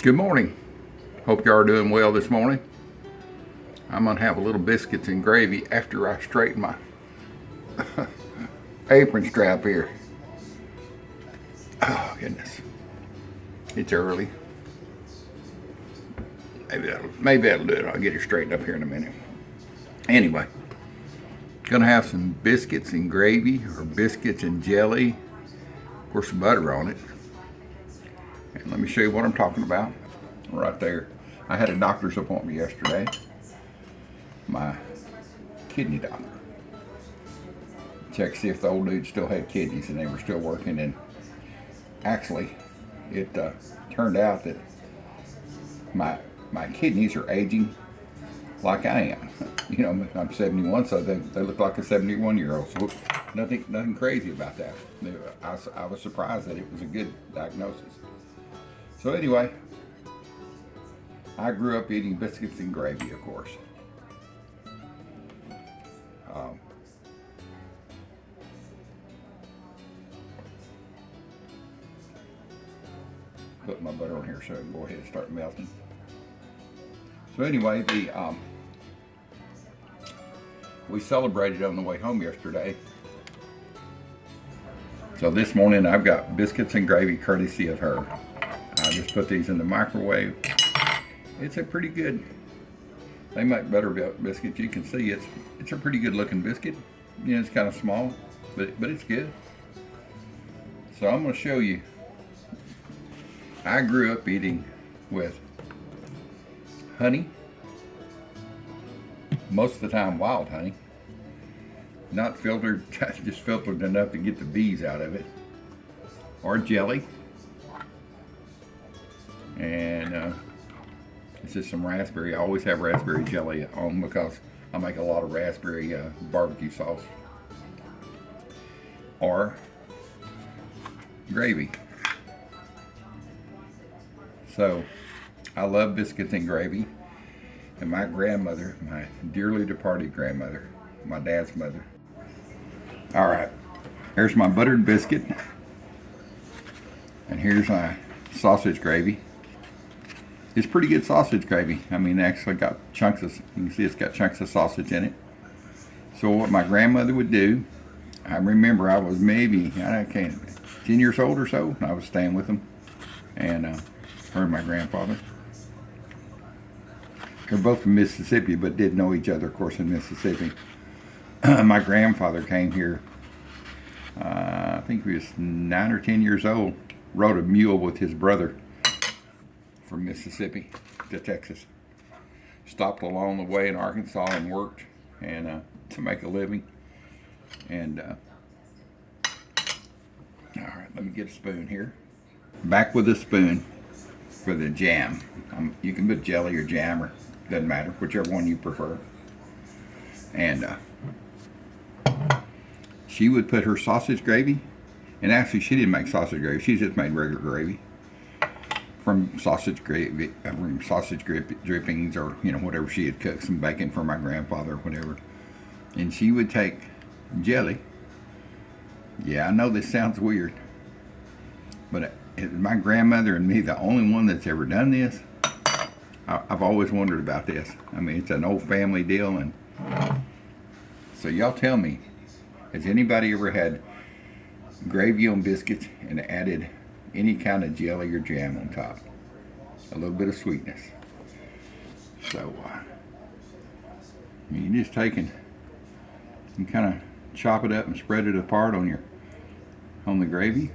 Good morning. Hope you are doing well this morning. I'm gonna have a little biscuits and gravy after I straighten my apron strap here. Oh goodness, it's early. Maybe that'll do it. I'll get it straightened up here in a minute. Anyway, gonna have some biscuits and gravy, or biscuits and jelly. Pour some butter on it. And let me show you what I'm talking about. Right there. I had a doctor's appointment yesterday. My kidney doctor. Check to see if the old dude still had kidneys and they were still working. And actually, it turned out that my kidneys are aging like I am. You know, I'm 71, so they look like a 71-year-old. So nothing crazy about that. I was surprised that it was a good diagnosis. So anyway, I grew up eating biscuits and gravy, of course. Put my butter on here so I can go ahead and start melting. So anyway, we celebrated on the way home yesterday. So this morning I've got biscuits and gravy courtesy of her. I just put these in the microwave. It's a pretty good, they make buttermilk biscuits. You can see it's a pretty good looking biscuit. You know, it's kind of small, but it's good. So I'm going to show you. I grew up eating with honey, most of the time wild honey, not filtered, just filtered enough to get the bees out of it, or jelly, and this is some raspberry. I always have raspberry jelly on because I make a lot of raspberry barbecue sauce, or gravy. So I love biscuits and gravy. And my grandmother, my dearly departed grandmother, my dad's mother. All right, here's my buttered biscuit. And here's my sausage gravy. It's pretty good sausage gravy. I mean, actually got chunks of, you can see it's got chunks of sausage in it. So what my grandmother would do, I remember I was maybe, I can't, 10 years old or so. I was staying with them. And her and my grandfather. They're both from Mississippi, but did know each other, of course, in Mississippi. My grandfather came here, I think he was 9 or 10 years old, rode a mule with his brother from Mississippi to Texas. Stopped along the way in Arkansas and worked and to make a living. And all right, let me get a spoon here. Back with a spoon for the jam. You can put jelly or jam, or doesn't matter, whichever one you prefer. And she would put her sausage gravy, and actually she didn't make sausage gravy, she just made regular gravy from sausage gravy, from sausage drippings, or you know, whatever she had cooked, some bacon for my grandfather or whatever. And she would take jelly. Yeah, I know this sounds weird, but my grandmother and me, the only one that's ever done this. I've always wondered about this. I mean, it's an old family deal, and so y'all tell me, has anybody ever had gravy on biscuits and added any kind of jelly or jam on top? A little bit of sweetness. So, you just take and kind of chop it up and spread it apart on the gravy.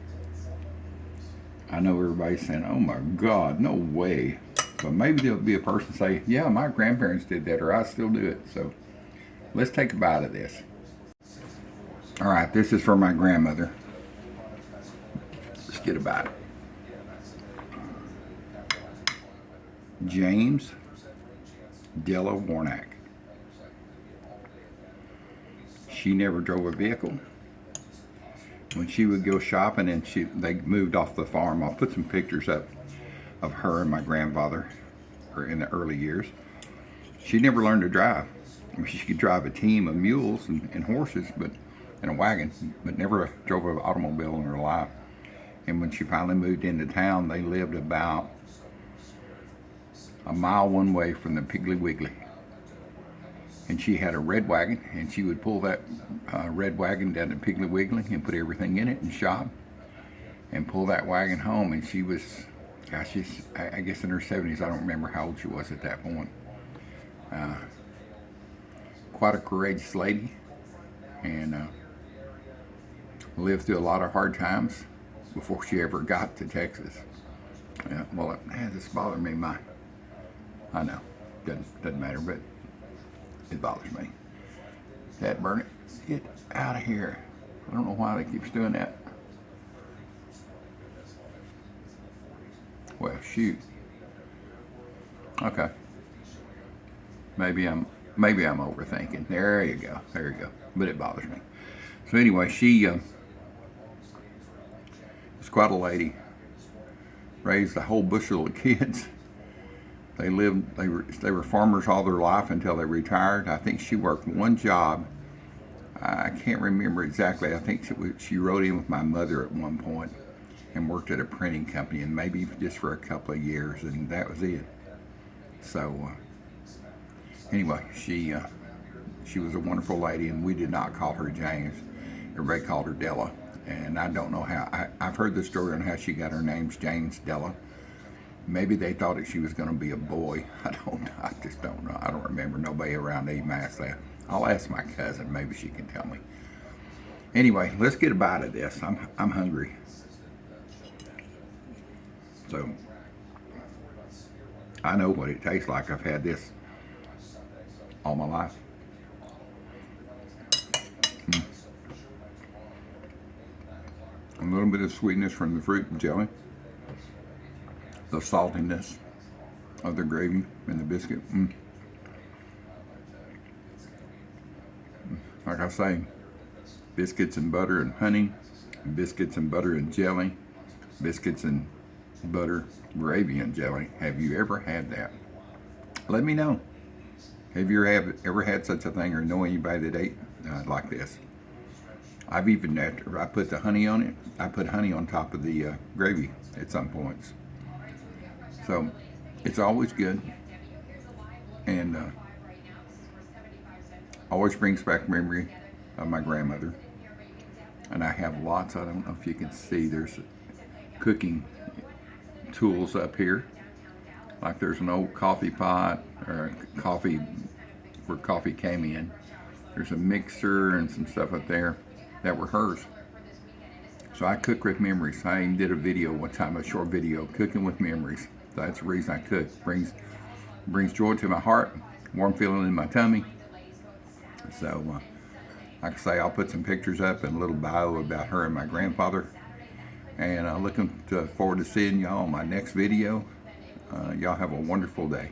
I know everybody's saying, oh my God, no way. But maybe there'll be a person say, yeah, my grandparents did that, or I still do it. So let's take a bite of this. All right, this is for my grandmother. Let's get a bite. James Della Warnack. She never drove a vehicle. When she would go shopping and they moved off the farm, I'll put some pictures up of her and my grandfather, or in the early years. She never learned to drive. I mean, she could drive a team of mules and horses, but in a wagon, but never drove an automobile in her life. And when she finally moved into town, they lived about a mile one way from the Piggly Wiggly. And she had a red wagon, and she would pull that red wagon down to Piggly Wiggly and put everything in it and shop and pull that wagon home. And she was, gosh, she's, I guess in her 70s. I don't remember how old she was at that point. Quite a courageous lady, and lived through a lot of hard times before she ever got to Texas. Yeah, well, this bothers me. I know, doesn't matter, but it bothers me. That burn it, get out of here. I don't know why they keeps doing that. Well, shoot. Okay. Maybe I'm overthinking. There you go. But it bothers me. So anyway, she was quite a lady. Raised a whole bushel of kids. They were farmers all their life until they retired. I think she worked one job. I can't remember exactly. I think she rode in with my mother at one point and worked at a printing company, and maybe just for a couple of years, and that was it. So anyway, she was a wonderful lady, and we did not call her James. Everybody called her Della, and I don't know how. I've heard the story on how she got her name's James Della. Maybe they thought that she was going to be a boy. I just don't know. I don't remember. Nobody around even asked that. I'll ask my cousin. Maybe she can tell me. Anyway, let's get a bite of this. I'm hungry. So I know what it tastes like. I've had this all my life. A little bit of sweetness from the fruit and jelly. The saltiness of the gravy and the biscuit. Like I say, biscuits and butter and honey, biscuits and butter and jelly, biscuits and butter, gravy and jelly. Have you ever had that? Let me know. Have you ever had such a thing, or know anybody that ate like this? I've even, after I put the honey on it, I put honey on top of the gravy at some points. So it's always good, and always brings back memory of my grandmother. And I have lots. I don't know if you can see. There's cooking tools up here. Like there's an old coffee pot, or coffee where coffee came in. There's a mixer and some stuff up there that were hers. So I cook with memories. I even did a video one time, a short video, cooking with memories. So that's the reason I cook. Brings joy to my heart, warm feeling in my tummy. So, like I say, I'll put some pictures up and a little bio about her and my grandfather. And I'm looking forward to seeing y'all on my next video. Y'all have a wonderful day.